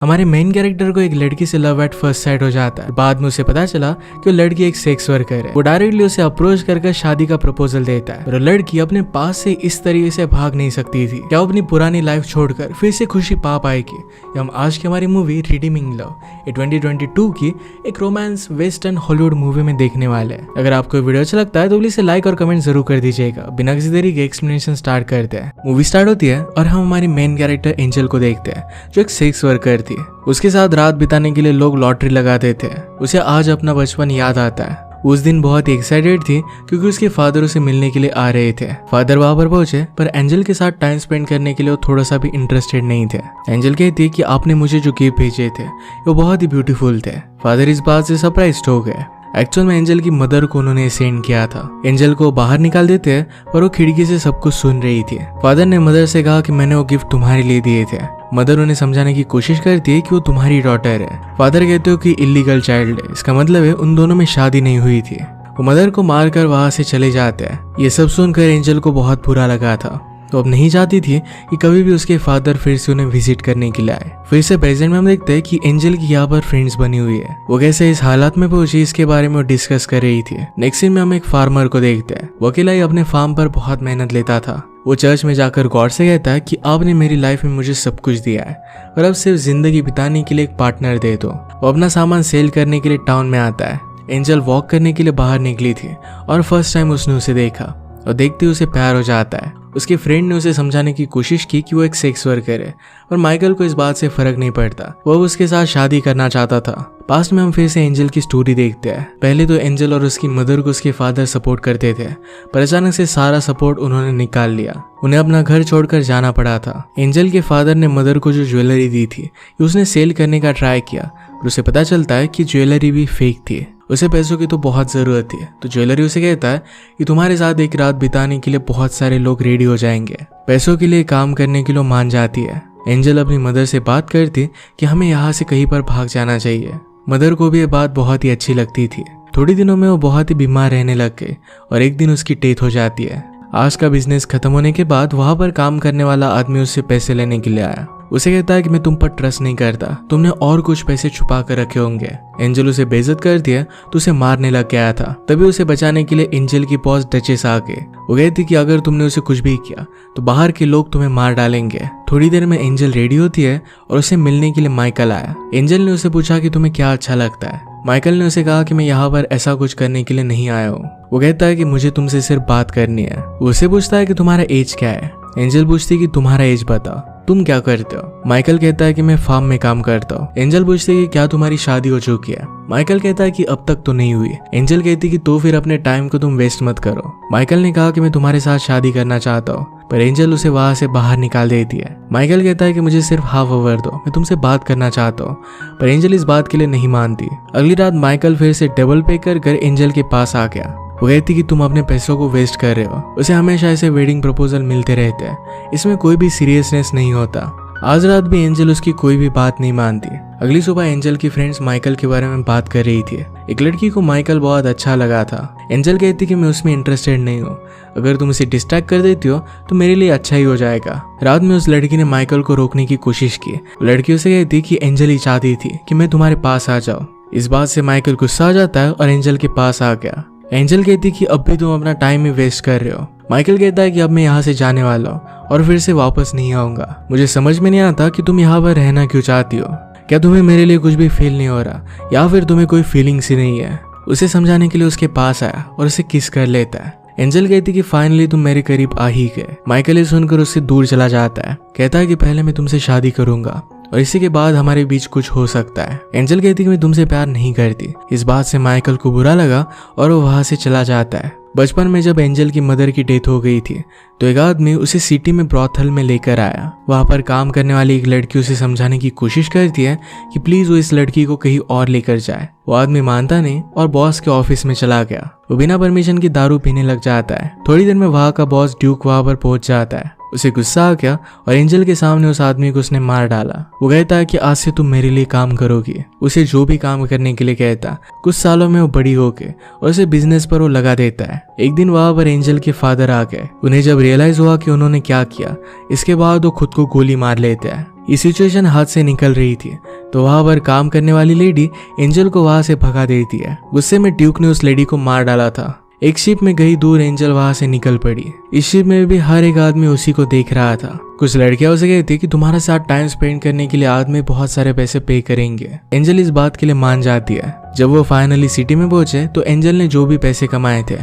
हमारे main character को एक लड़की से लव एट फर्स्ट साइट हो जाता है। बाद में उसे पता चला कि वो लड़की एक सेक्स वर्कर है। वो डायरेक्टली उसे अप्रोच कर शादी का प्रपोजल देता है, पर लड़की अपने पास से इस तरीके से भाग नहीं सकती थी। क्या वो अपनी पुरानी लाइफ छोड़कर फिर से खुशी पा पाएगी? हम आज की हमारी मूवी रिडीमिंग लव, ये 2022 की एक रोमांस वेस्टर्न हॉलीवुड मूवी में देखने वाले हैं। अगर आपको वीडियो अच्छा लगता है तो प्लीज लाइक और कमेंट जरूर कर दीजिएगा। बिना किसी देरी के एक्सप्लेनेशन स्टार्ट करते हैं। मूवी स्टार्ट होती है और हम हमारी मेन कैरेक्टर एंजल को देखते हैं, जो एक सेक्स वर्कर थी। उसके साथ रात बिताने के लिए लोग लॉटरी लगाते थे। उसे आज अपना बचपन याद आता है। उस दिन बहुत ही एक्साइटेड थी क्योंकि उसके फादर उसे मिलने के लिए आ रहे थे। फादर वहां पर पहुंचे, पर एंजल के साथ टाइम स्पेंड करने के लिए वो थोड़ा सा भी इंटरेस्टेड नहीं थे। एंजल कहती है कि आपने मुझे जो गिफ्ट भेजे थे वो बहुत ही ब्यूटीफुल थे। फादर इस बात से सरप्राइज्ड हो गए। एक्चुअल में एंजल की मदर को उन्होंने सेंड किया था। एंजल को बाहर निकाल देते हैं, पर वो खिड़की से सब कुछ सुन रही थी। फादर ने मदर से कहा कि मैंने वो गिफ्ट तुम्हारे लिए दिए थे। मदर उन्हें समझाने की कोशिश करती है कि वो तुम्हारी डॉटर है। फादर कहते हो कि इलीगल चाइल्ड है, इसका मतलब है उन दोनों में शादी नहीं हुई थी। वो मदर को मारकर वहां से चले जाते हैं। ये सब सुनकर एंजल को बहुत बुरा लगा था। तो अब नहीं चाहती थी कि कभी भी उसके फादर फिर से उन्हें विजिट करने के लिए आए। फिर से प्रेजेंट में हम देखते हैं कि एंजल की यहाँ पर फ्रेंड्स बनी हुई है। वो कैसे इस हालात में पहुंची इसके बारे में वो डिस्कस कर रही थी। नेक्स्ट सीन में हम एक फार्मर को देखते हैं। वो अकेला ही अपने फार्म पर बहुत मेहनत लेता था। वो चर्च में जाकर गॉड से कहता है कि आपने मेरी लाइफ में मुझे सब कुछ दिया है, और अब सिर्फ जिंदगी बिताने के लिए एक पार्टनर दे दो। वो अपना सामान सेल करने के लिए टाउन में आता है। एंजल वॉक करने के लिए बाहर निकली थी और फर्स्ट टाइम उसने उसे देखा और देखते उसे प्यार हो जाता है। उसके फ्रेंड ने उसे समझाने की कोशिश की कि वो एक सेक्स वर्कर है, और माइकल को इस बात से फर्क नहीं पड़ता। वो उसके साथ शादी करना चाहता था। पास्ट में हम फिर से एंजल की स्टोरी देखते हैं। पहले तो एंजल और उसकी मदर को उसके फादर सपोर्ट करते थे, पर अचानक से सारा सपोर्ट उन्होंने निकाल लिया। उन्हें अपना घर छोड़कर जाना पड़ा था। एंजल के फादर ने मदर को जो ज्वेलरी दी थी उसने सेल करने का ट्राई किया, पर उसे पता चलता है कि ज्वेलरी भी फेक थी। उसे पैसों की तो बहुत जरूरत थी, तो ज्वेलरी उसे कहता है कि तुम्हारे साथ एक रात बिताने के लिए बहुत सारे लोग रेडी हो जाएंगे। पैसों के लिए काम करने के लिए मान जाती है। एंजल अपनी मदर से बात करती कि हमें यहाँ से कहीं पर भाग जाना चाहिए। मदर को भी ये बात बहुत ही अच्छी लगती थी। थोड़ी दिनों में वो बहुत ही बीमार रहने लग गई और एक दिन उसकी डेथ हो जाती है। आज का बिजनेस खत्म होने के बाद वहां पर काम करने वाला आदमी उससे पैसे लेने के लिए आया। उसे कहता है कि मैं तुम पर ट्रस्ट नहीं करता, तुमने और कुछ पैसे छुपा कर रखे होंगे। एंजल उसे बेइज्जत करती है तो उसे मारने लग गया था। तभी उसे बचाने के लिए एंजल की बॉस डचेस आ गए। वो कहती कि अगर तुमने उसे कुछ भी किया तो बाहर के लोग तुम्हें मार डालेंगे। थोड़ी देर में एंजल रेडी होती है और उसे मिलने के लिए माइकल आया। एंजल ने उसे पूछा कि तुम्हें क्या अच्छा लगता है। माइकल ने उसे कहा कि मैं यहाँ पर ऐसा कुछ करने के लिए नहीं आया हूँ। वो कहता है कि मुझे तुमसे सिर्फ बात करनी है। वो उसे पूछता है कि तुम्हारा एज क्या है। एंजल पूछती है कि तुम्हारा एज बताओ, तुम क्या करते हो। माइकल कहता है कि मैं फार्म में काम करता हूँ। एंजल पूछती है कि क्या तुम्हारी शादी हो चुकी है। माइकल कहता है कि अब तक तो नहीं हुई। एंजल कहती है कि तो फिर अपने टाइम को तुम वेस्ट मत करो। माइकल ने कहा कि मैं तुम्हारे साथ शादी करना चाहता हूँ, पर एंजल उसे वहां से बाहर निकाल देती है। माइकल कहता है कि मुझे सिर्फ हाफ आवर दो, मैं तुमसे बात करना चाहता हूँ, पर एंजल इस बात के लिए नहीं मानती। अगली रात माइकल फिर से डबल पे कर एंजल के पास आ गया। वो कहती कि तुम अपने पैसों को वेस्ट कर रहे हो। उसे हमेशा ऐसे वेडिंग प्रपोजल मिलते रहते हैं, इसमें कोई भी सीरियसनेस नहीं होता। आज रात भी एंजल उसकी कोई भी बात नहीं मानती। अगली सुबह एंजल की फ्रेंड्स माइकल के बारे में बात कर रही थी। एक लड़की को माइकल बहुत अच्छा लगा था। एंजल कहती कि मैं उसमें इंटरेस्टेड नहीं हूँ, अगर तुम इसे डिस्ट्रैक्ट कर देती हो तो मेरे लिए अच्छा ही हो जाएगा। रात में उस लड़की ने माइकल को रोकने की कोशिश की। लड़की उसे कहती कि एंजल ही चाहती थी कि मैं तुम्हारे पास आ जाऊँ। इस बात से माइकल गुस्सा आ जाता है और एंजल के पास आ गया। एंजल कहती कि अब भी तुम अपना टाइम ही वेस्ट कर रहे हो। माइकल कहता है कि अब मैं यहाँ से जाने वाला हूँ और फिर से वापस नहीं आऊंगा। मुझे समझ में नहीं आता कि तुम यहाँ पर रहना क्यों चाहती हो। क्या तुम्हें मेरे लिए कुछ भी फील नहीं हो रहा, या फिर तुम्हें कोई फीलिंग्स ही नहीं है। उसे समझाने के लिए उसके पास आया और उसे किस कर लेता है। एंजल कहती कि फाइनली तुम मेरे करीब आ ही गए। माइकल ये सुनकर उससे दूर चला जाता है। कहता है कि पहले मैं तुमसे शादी करूंगा और इसी के बाद हमारे बीच कुछ हो सकता है। एंजल कहती कि मैं तुमसे प्यार नहीं करती। इस बात से माइकल को बुरा लगा और वो वहां से चला जाता है। बचपन में जब एंजल की मदर की डेथ हो गई थी तो एक आदमी उसे सिटी में ब्रॉथल में लेकर आया। वहां पर काम करने वाली एक लड़की उसे समझाने की कोशिश करती है कि प्लीज वो इस लड़की को कहीं और लेकर जाए। वो आदमी मानता नहीं और बॉस के ऑफिस में चला गया। वो बिना परमिशन की दारू पीने लग जाता है। थोड़ी देर में वहां का बॉस ड्यूक वहां पर पहुंच जाता है। उसे गुस्सा आ गया और एंजल के सामने उस आदमी को उसने मार डाला। वो कहता है कि आज से तुम मेरे लिए काम करोगी। उसे जो भी काम करने के लिए कहता। कुछ सालों में वो बड़ी होके और उसे बिजनेस पर वो लगा देता है। एक दिन वहां पर एंजल के फादर आ गए। उन्हें जब रियलाइज हुआ कि उन्होंने क्या किया, इसके बाद वो खुद को गोली मार लेते हैं। ये सिचुएशन हाथ से निकल रही थी तो वहां पर काम करने वाली लेडी एंजल को वहां से भगा देती है। गुस्से में ड्यूक ने उस लेडी को मार डाला था। एक शिप में गई दूर एंजल वहां से निकल पड़ी। इस शिप में भी हर एक आदमी उसी को देख रहा था। कुछ लड़कियां उसे कहती कि तुम्हारे साथ टाइम स्पेंड करने के लिए आदमी बहुत सारे पैसे पे करेंगे। एंजल इस बात के लिए मान जाती है। जब वो फाइनली सिटी में पहुंचे तो एंजल ने जो भी पैसे कमाए थे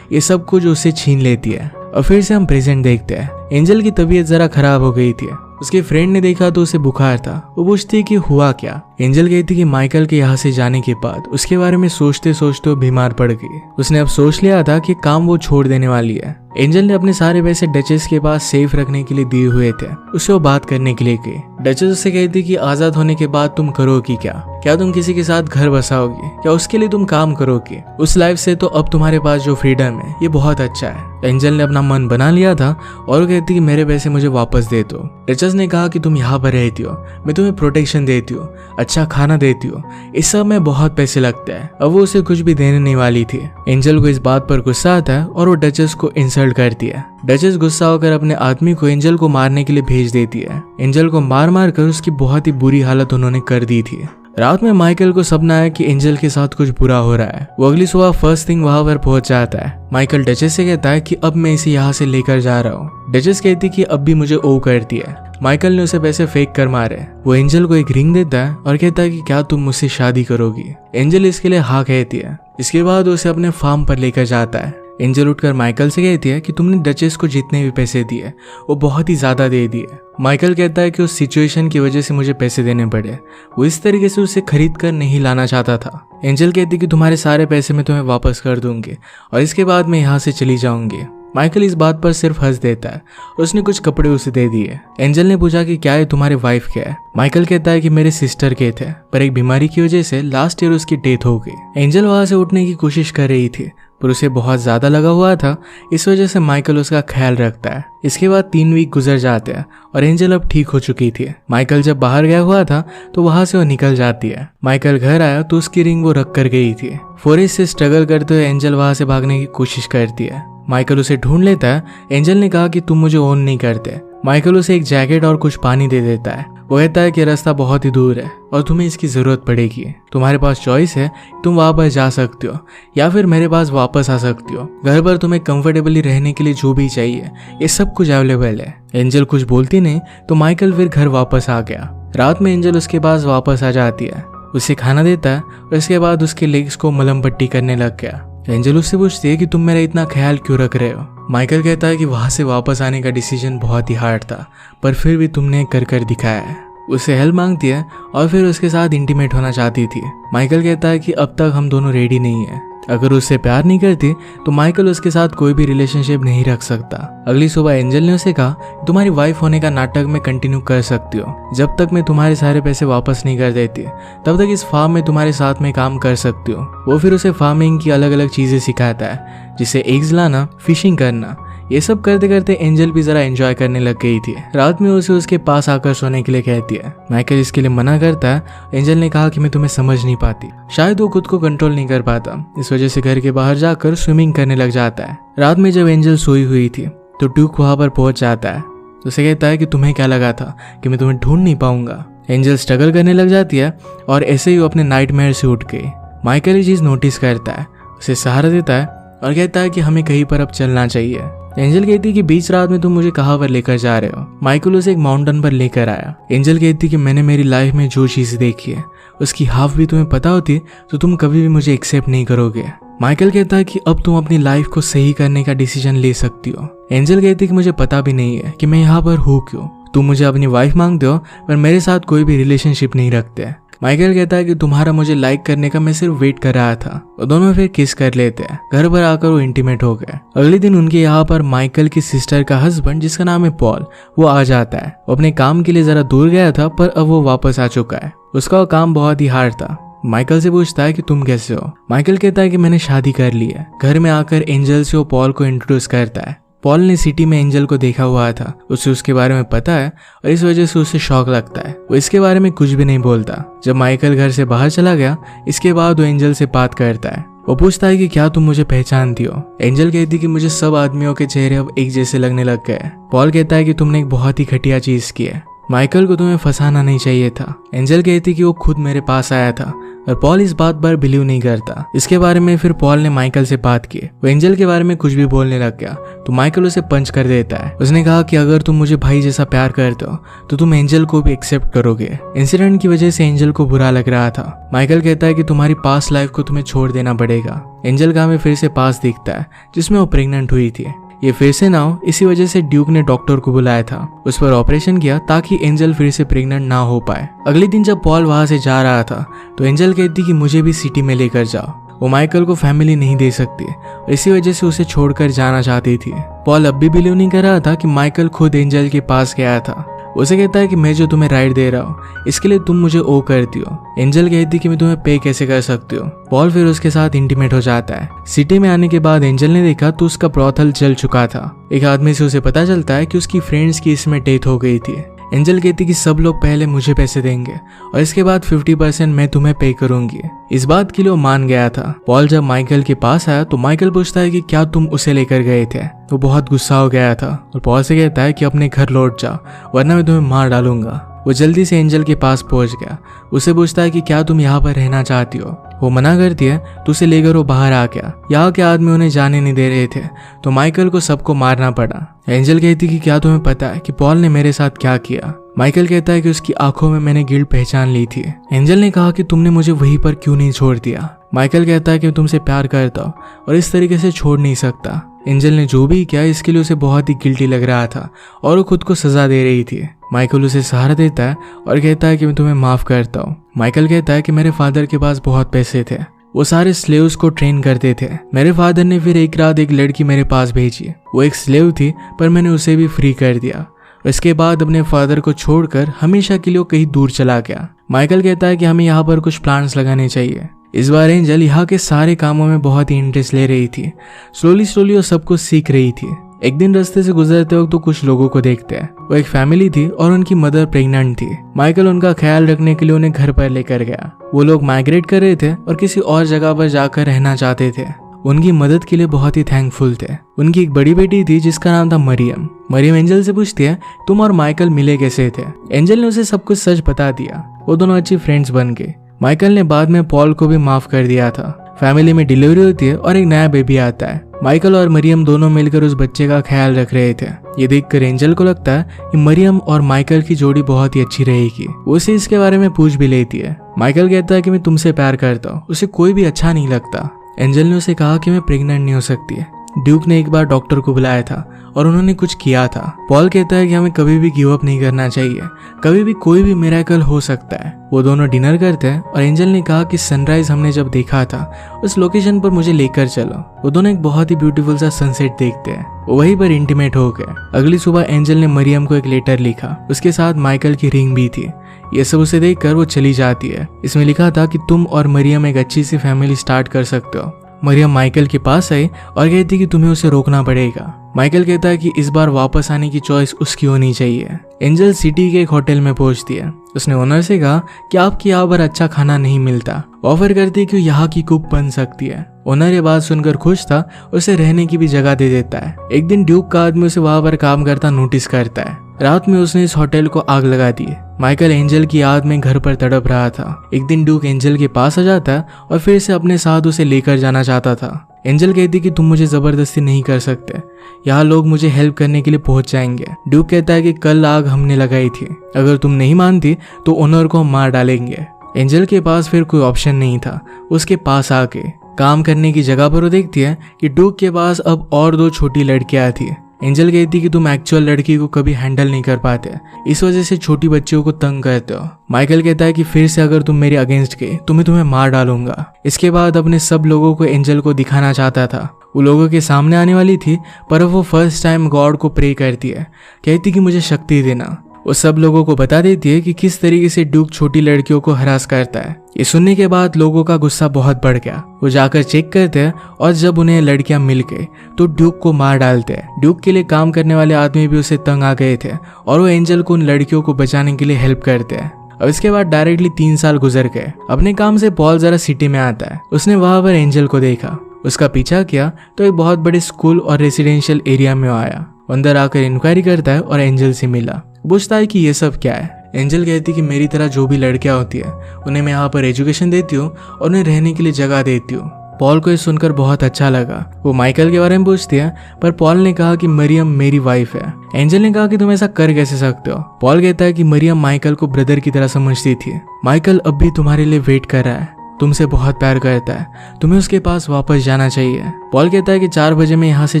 ये सब कुछ उससे छीन लेती है। और फिर से हम प्रेजेंट देखते हैं। एंजल की तबीयत जरा खराब हो गई थी। उसके फ्रेंड ने देखा तो उसे बुखार था। वो पूछती कि हुआ क्या। एंजल कहती कि माइकल के यहाँ से जाने के बाद उसके बारे में सोचते सोचते वो बीमार पड़ गई। उसने अब सोच लिया था कि काम वो छोड़ देने वाली है। एंजल ने अपने सारे पैसे डचेस के पास सेफ रखने के लिए दिए हुए थे। उससे वो बात करने के लिए गई। डचेस उससे कहती कि आजाद होने के बाद तुम करोगी क्या तुम किसी के साथ घर बसाओगी? क्या उसके लिए तुम काम करोगी? उस लाइफ से तो अब तुम्हारे पास जो फ्रीडम है ये बहुत अच्छा है। एंजल ने अपना मन बना लिया था और वो कहती कि मेरे पैसे मुझे वापस दे दो। डचेस ने कहा कि तुम यहाँ पर रहती हो, मैं तुम्हें प्रोटेक्शन देती हूँ, अच्छा खाना देती हूँ, इस सब में बहुत पैसे लगते हैं। अब वो उसे कुछ भी देने नहीं वाली थी। एंजल को इस बात पर गुस्सा आता है और वो डचेस को इंसल्ट करती है। डचेस गुस्सा होकर अपने आदमी को एंजल को मारने के लिए भेज देती है। एंजल को मार मार कर उसकी बहुत ही बुरी हालत उन्होंने कर दी थी। रात में माइकल को सपना आया कि एंजल के साथ कुछ बुरा हो रहा है। वो अगली सुबह फर्स्ट थिंग वहां पर पहुंच जाता है। माइकल डचेस से कहता है कि अब मैं इसे यहाँ से लेकर जा रहा हूँ। डचेस कहती कि अब भी मुझे ओ करती है। माइकल ने उसे पैसे फेंक कर मारे। वो एंजल को एक रिंग देता है और कहता है कि क्या तुम मुझसे शादी करोगी? एंजल इसके लिए हाँ कहती है। इसके बाद उसे अपने फार्म पर लेकर जाता है। एंजल उठकर माइकल से कहती है कि तुमने डचेस को जितने भी पैसे दिए वो बहुत ही ज्यादा दे दिए। माइकल कहता है कि उस सिचुएशन की वजह से मुझे पैसे देने पड़े। वो इस तरीके से उसे खरीद कर नहीं लाना चाहता था। एंजल कहती कि तुम्हारे सारे पैसे मैं तुम्हें वापस कर दूंगी और इसके बाद मैं यहाँ से चली जाऊंगी। माइकल इस बात पर सिर्फ हंस देता है और उसने कुछ कपड़े उसे दे दिए। एंजल ने पूछा कि क्या है तुम्हारे वाइफ क्या है? माइकल कहता है कि मेरे सिस्टर के थे पर एक बीमारी की वजह से लास्ट ईयर उसकी डेथ हो गई। एंजल वहां से उठने की कोशिश कर रही थी पर उसे बहुत ज्यादा लगा हुआ था, इस वजह से माइकल उसका ख्याल रखता है। इसके बाद 3 वीक गुजर जाते हैं और एंजल अब ठीक हो चुकी थी। माइकल जब बाहर गया हुआ था तो वहां से वो निकल जाती है। माइकल घर आया तो उसकी रिंग वो रख कर गई थी। फॉरेस्ट से स्ट्रगल करते हुए एंजल वहां से भागने की कोशिश करती है। माइकल उसे ढूंढ लेता है। एंजल ने कहा कि तुम मुझे ओन नहीं करते। माइकल उसे एक जैकेट और कुछ पानी दे देता है। वो कहता है कि रास्ता बहुत ही दूर है और तुम्हें इसकी जरूरत पड़ेगी। तुम्हारे पास चॉइस है, तुम वहां पर जा सकते हो या फिर मेरे पास वापस आ सकती हो। घर पर तुम्हें कंफर्टेबली रहने के लिए जो भी चाहिए ये सब कुछ अवेलेबल है। एंजल कुछ बोलती नहीं तो माइकल फिर घर वापस आ गया। रात में एंजल उसके पास वापस आ जाती है, उसे खाना देता है और इसके बाद उसके लेग्स को मलम पट्टी करने लग गया। एंजल उससे पूछती है कि तुम मेरा इतना ख्याल क्यों रख रहे हो? माइकल कहता है कि वहां से वापस आने का डिसीजन बहुत ही हार्ड था पर फिर भी तुमने कर दिखाया है। उससे हेल्प मांगती है और फिर उसके साथ इंटीमेट होना चाहती थी। माइकल कहता है कि अब तक हम दोनों रेडी नहीं है। अगर उससे प्यार नहीं करती तो माइकल उसके साथ कोई भी रिलेशनशिप नहीं रख सकता। अगली सुबह एंजल ने उसे कहा तुम्हारी वाइफ होने का नाटक में कंटिन्यू कर सकती हो। जब तक मैं तुम्हारे सारे पैसे वापस नहीं कर देती तब तक इस फार्म में तुम्हारे साथ में काम कर सकती हो। वो फिर उसे फार्मिंग की अलग अलग चीजें सिखाता है, जिसे एग्स लाना, फिशिंग करना। ये सब करते करते एंजल भी जरा एंजॉय करने लग गई थी। रात में उसे उसके पास आकर सोने के लिए कहती है। माइकल इसके लिए मना करता है। एंजल ने कहा कि मैं तुम्हें समझ नहीं पाती। शायद वो खुद को कंट्रोल नहीं कर पाता, इस वजह से घर के बाहर जाकर स्विमिंग करने लग जाता है। रात में जब एंजल सोई हुई थी तो ड्यूक वहां पर पहुंच जाता है। उसे कहता है कि तुम्हें क्या लगा था कि मैं तुम्हें ढूंढ नहीं पाऊंगा। एंजल स्ट्रगल करने लग जाती है और ऐसे ही वो अपने नाइटमेयर से उठ गई। माइकल ये चीज नोटिस करता है, उसे सहारा देता है और कहता है कि हमें कहीं पर अब चलना चाहिए। एंजल कहती है कि बीच रात में तुम मुझे कहाँ पर लेकर जा रहे हो? माइकल उसे एक माउंटेन पर लेकर आया। एंजल कहती है कि मैंने मेरी लाइफ में जो चीज देखी है उसकी हाफ भी तुम्हें पता होती तो तुम कभी भी मुझे एक्सेप्ट नहीं करोगे। माइकल कहता है कि अब तुम अपनी लाइफ को सही करने का डिसीजन ले सकती हो। एंजल कहती है कि मुझे पता भी नहीं है कि मैं यहाँ पर हूँ क्यों। तुम मुझे अपनी वाइफ मांगते हो पर मेरे साथ कोई भी रिलेशनशिप नहीं रखते। माइकल कहता है कि तुम्हारा मुझे लाइक करने का मैं सिर्फ वेट कर रहा था। वो दोनों फिर किस कर लेते हैं। घर पर आकर वो इंटीमेट हो गए। अगले दिन उनके यहाँ पर माइकल की सिस्टर का हस्बैंड, जिसका नाम है पॉल, वो आ जाता है। वो अपने काम के लिए जरा दूर गया था पर अब वो वापस आ चुका है। उसका वो काम बहुत ही हार्ड था। माइकल से पूछता है कि तुम कैसे हो? माइकल कहता है कि मैंने शादी कर ली है। घर में आकर एंजल से वो पॉल को इंट्रोड्यूस करता है। पॉल ने सिटी में एंजल को देखा हुआ था, उसे उसके बारे में पता है और इस वजह से उसे शौक लगता है। वो इसके बारे में कुछ भी नहीं बोलता। जब माइकल घर से बाहर चला गया इसके बाद वो एंजल से बात करता है। वो पूछता है कि क्या तुम मुझे पहचानती हो? एंजल कहती कि मुझे सब आदमियों के चेहरे अब एक जैसे लगने लग गए। पॉल कहता है कि तुमने एक बहुत ही घटिया चीज की है। माइकल को तुम्हें फंसाना नहीं चाहिए था। एंजल कहती कि वो खुद मेरे पास आया था और पॉल इस बात पर बिलीव नहीं करता। इसके बारे में फिर पॉल ने माइकल से बात की। वो एंजल के बारे में कुछ भी बोलने लग गया तो माइकल उसे पंच कर देता है। उसने कहा कि अगर तुम मुझे भाई जैसा प्यार करते हो तो तुम एंजल को भी एक्सेप्ट करोगे। इंसिडेंट की वजह से एंजल को बुरा लग रहा था। माइकल कहता है कि तुम्हारी पास्ट लाइफ को तुम्हें छोड़ देना पड़ेगा। एंजल का हमें फिर से पास दिखता है जिसमें वो प्रेग्नेंट हुई थी। ये फिर से ना हो, इसी वजह से ड्यूक ने डॉक्टर को बुलाया था, उस पर ऑपरेशन किया ताकि एंजल फिर से प्रेग्नेंट ना हो पाए। अगले दिन जब पॉल वहां से जा रहा था तो एंजल कहती कि मुझे भी सिटी में लेकर जाओ। वो माइकल को फैमिली नहीं दे सकती और इसी वजह से उसे छोड़कर जाना चाहती थी। पॉल अब भी बिलीव नहीं कर रहा था कि माइकल खुद एंजल के पास गया था। उसे कहता है कि मैं जो तुम्हें राइड दे रहा हूँ इसके लिए तुम मुझे ओ करती हो। एंजल कहती कि मैं तुम्हें पे कैसे कर सकती हूँ। पॉल फिर उसके साथ इंटीमेट हो जाता है। सिटी में आने के बाद एंजल ने देखा तो उसका ब्रॉथल जल चुका था। एक आदमी से उसे पता चलता है कि उसकी फ्रेंड्स की इसमें डेथ हो गई थी। एंजल कहती कि सब लोग पहले मुझे पैसे देंगे और इसके बाद 50% मैं तुम्हें पे करूंगी। इस बात के लिए वो मान गया था। पॉल जब माइकल के पास आया तो माइकल पूछता है कि क्या तुम उसे लेकर गए थे। वो बहुत गुस्सा हो गया था और पॉल से कहता है कि अपने घर लौट जाओ वरना मैं तुम्हें मार डालूंगा। वो जल्दी से एंजल के पास पहुंच गया। उसे पूछता है कि क्या तुम यहाँ पर रहना चाहती हो। वो मना करती है तो उसे लेकर वो बाहर आ गया। यहाँ के आदमी उन्हें जाने नहीं दे रहे थे तो माइकल को सबको मारना पड़ा। एंजल कहती कि क्या तुम्हें पता है कि पॉल ने मेरे साथ क्या किया। माइकल कहता है कि उसकी आंखों में मैंने गिल्ट पहचान ली थी। एंजल ने कहा कि तुमने मुझे वहीं पर क्यों नहीं छोड़ दिया। माइकल कहता है कि मैं तुमसे प्यार करता हूँ और इस तरीके से छोड़ नहीं सकता। एंजल ने जो भी किया इसके लिए उसे बहुत ही गिल्टी लग रहा था और वो खुद को सजा दे रही थी। माइकल उसे सहारा देता है और कहता है कि मैं तुम्हें माफ करता हूँ। माइकल कहता है कि मेरे फादर के पास बहुत पैसे थे, वो सारे स्लेव्स को ट्रेन करते थे। मेरे फादर ने फिर एक रात एक लड़की मेरे पास भेजी। वो एक स्लेव थी पर मैंने उसे भी फ्री कर दिया। इसके बाद अपने फादर को छोड़कर हमेशा के लिए कहीं दूर चला गया। माइकल कहता है कि हमें यहाँ पर कुछ प्लांट्स लगाने चाहिए। इस बार एंजल यहाँ के सारे कामों में बहुत ही इंटरेस्ट ले रही थी। स्लोली वो सब कुछ सीख रही थी। एक दिन रास्ते से गुजरते वक्त तो कुछ लोगों को देखते हैं। वो एक फैमिली थी और उनकी मदर प्रेग्नेंट थी। माइकल उनका ख्याल रखने के लिए उन्हें घर पर लेकर गया। वो लोग माइग्रेट कर रहे थे और किसी और जगह पर जाकर रहना चाहते थे। उनकी मदद के लिए बहुत ही थैंकफुल थे। उनकी एक बड़ी बेटी थी जिसका नाम था मरियम। मरियम एंजल से पूछती है तुम और माइकल मिले कैसे थे। एंजल ने उसे सब कुछ सच बता दिया। वो दोनों अच्छी फ्रेंड्स बन गए। माइकल ने बाद में पॉल को भी माफ कर दिया था। फैमिली में डिलीवरी होती है और एक नया बेबी आता है। माइकल और मरियम दोनों मिलकर उस बच्चे का ख्याल रख रहे थे। ये देखकर एंजल को लगता है कि मरियम और माइकल की जोड़ी बहुत ही अच्छी रहेगी। वो उसे इसके बारे में पूछ भी लेती है। माइकल कहता है कि मैं तुमसे प्यार करता हूँ, उसे कोई भी अच्छा नहीं लगता। एंजल ने उसे कहा कि मैं प्रेग्नेंट नहीं हो सकती है। ड्यूक ने एक बार डॉक्टर को बुलाया था और उन्होंने कुछ किया था। पॉल कहता है कि हमें कभी भी गिव अप नहीं करना चाहिए, कभी भी कोई भी मिरेकल हो सकता है। वो दोनों डिनर करते हैं और एंजल ने कहा कि सनराइज हमने जब देखा था उस लोकेशन पर मुझे लेकर चलो। वो दोनों एक बहुत ही ब्यूटीफुल सा सनसेट देखते हैं। वो वहीं पर इंटीमेट हो गए। अगली सुबह एंजल ने मरियम को एक लेटर लिखा, उसके साथ माइकल की रिंग भी थी। ये सब उसे देखकर वो चली जाती है। इसमें लिखा था कि तुम और मरियम एक अच्छी सी फैमिली स्टार्ट कर सकते हो। मरियम माइकल के पास आई और कहती कि तुम्हें उसे रोकना पड़ेगा। माइकल कहता है कि इस बार वापस आने की चॉइस उसकी होनी चाहिए। एंजल सिटी के एक होटल में पहुंचती है। उसने ओनर से कहा कि आपके यहाँ पर अच्छा खाना नहीं मिलता। ऑफर करती है कि यहाँ की कुक बन सकती है। ओनर ये बात सुनकर खुश था, उसे रहने की भी जगह दे देता है। एक दिन ड्यूक का आदमी उसे वहां पर काम करता नोटिस करता है। रात में उसने इस होटल को आग लगा दी। माइकल एंजल की याद में घर पर तड़प रहा था। एक दिन ड्यूक एंजल के पास आ जाता है और फिर से अपने साथ उसे लेकर जाना चाहता था। एंजल कहती कि तुम मुझे जबरदस्ती नहीं कर सकते, यहाँ लोग मुझे हेल्प करने के लिए पहुंच जाएंगे। ड्यूक कहता है कि कल आग हमने लगाई थी, अगर तुम नहीं मानती तो ओनर को हम मार डालेंगे। एंजल के पास फिर कोई ऑप्शन नहीं था। उसके पास आके काम करने की जगह पर वो देखती है कि ड्यूक के पास अब और 2 छोटी लड़कियां थी। एंजल कहती कि तुम एक्चुअल लड़की को कभी हैंडल नहीं कर पाते, इस वजह से छोटी बच्चियों को तंग करते हो। माइकल कहता है कि फिर से अगर तुम मेरे अगेंस्ट गए तो मैं तुम्हें मार डालूंगा। इसके बाद अपने सब लोगों को एंजल को दिखाना चाहता था। वो लोगों के सामने आने वाली थी पर वो फर्स्ट टाइम गॉड को प्रे करती है। कहती कि मुझे शक्ति देना। वो सब लोगों को बता देती है कि किस तरीके से ड्यूक छोटी लड़कियों को हरास करता है। ये सुनने के बाद लोगों का गुस्सा बहुत बढ़ गया। वो जाकर चेक करते हैं और जब उन्हें लड़कियां मिल गई तो ड्यूक को मार डालते हैं। ड्यूक के लिए काम करने वाले आदमी भी उसे तंग आ गए थे और वो एंजल को उन लड़कियों को बचाने के लिए हेल्प करते हैं। अब इसके बाद डायरेक्टली 3 साल गुजर गए। अपने काम से पॉल जरा सिटी में आता है। उसने वहां पर एंजल को देखा, उसका पीछा किया तो एक बहुत बड़े स्कूल और रेसिडेंशियल एरिया में आया। अंदर आकर इंक्वायरी करता है और एंजल से मिला। पूछता है कि ये सब क्या है। एंजल कहती कि मेरी तरह जो भी लड़कियां होती है उन्हें मैं यहाँ पर एजुकेशन देती हूँ और उन्हें रहने के लिए जगह देती हूँ। पॉल को ये सुनकर बहुत अच्छा लगा। वो माइकल के बारे में पूछती है, पर पॉल ने कहा कि मरियम मेरी वाइफ है। एंजल ने कहा कि तुम ऐसा कर कैसे सकते हो। पॉल कहता है कि मरियम माइकल को ब्रदर की तरह समझती थी। माइकल अब भी तुम्हारे लिए वेट कर रहा है, तुमसे बहुत प्यार करता है, तुम्हें उसके पास वापस जाना चाहिए। पॉल कहता है कि 4 बजे मैं यहाँ से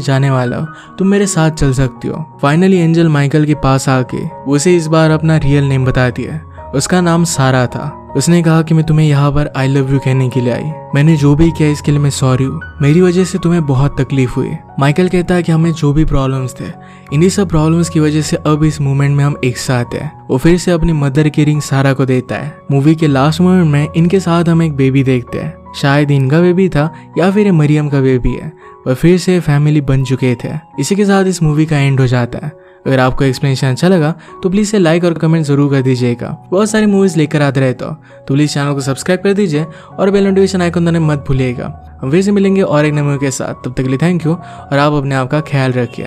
जाने वाला हूँ, तुम मेरे साथ चल सकती हो। फाइनली एंजल माइकल के पास आके उसे इस बार अपना रियल नेम बताती है। उसका नाम सारा था। उसने कहा कि मैं तुम्हें यहाँ पर आई लव यू कहने के लिए आई। मैंने जो भी किया इसके लिए मैं सॉरी हूँ। मेरी वजह से तुम्हें बहुत तकलीफ हुई। माइकल कहता है कि हमें जो भी प्रॉब्लम्स थे, इन्हीं सब प्रॉब्लम्स की वजह से अब इस मोमेंट में हम एक साथ हैं। वो फिर से अपनी मदर की रिंग सारा को देता है। मूवी के लास्ट मोमेंट में इनके साथ हम एक बेबी देखते हैं। शायद इनका बेबी था या फिर मरियम का बेबी है। वह फिर से फैमिली बन चुके थे। इसी के साथ इस मूवी का एंड हो जाता है। अगर आपको एक्सप्लेनेशन अच्छा लगा तो प्लीज़ इसे लाइक और कमेंट जरूर कर दीजिएगा। बहुत सारी मूवीज लेकर आते रहता हूँ, तो प्लीज़ चैनल को सब्सक्राइब कर दीजिए और बेल नोटिफिकेशन आइकन दबाना मत भूलिएगा। हम फिर से मिलेंगे और एक नए मूवी के साथ। तब तक के लिए थैंक यू और आप अपने आप का ख्याल रखिए।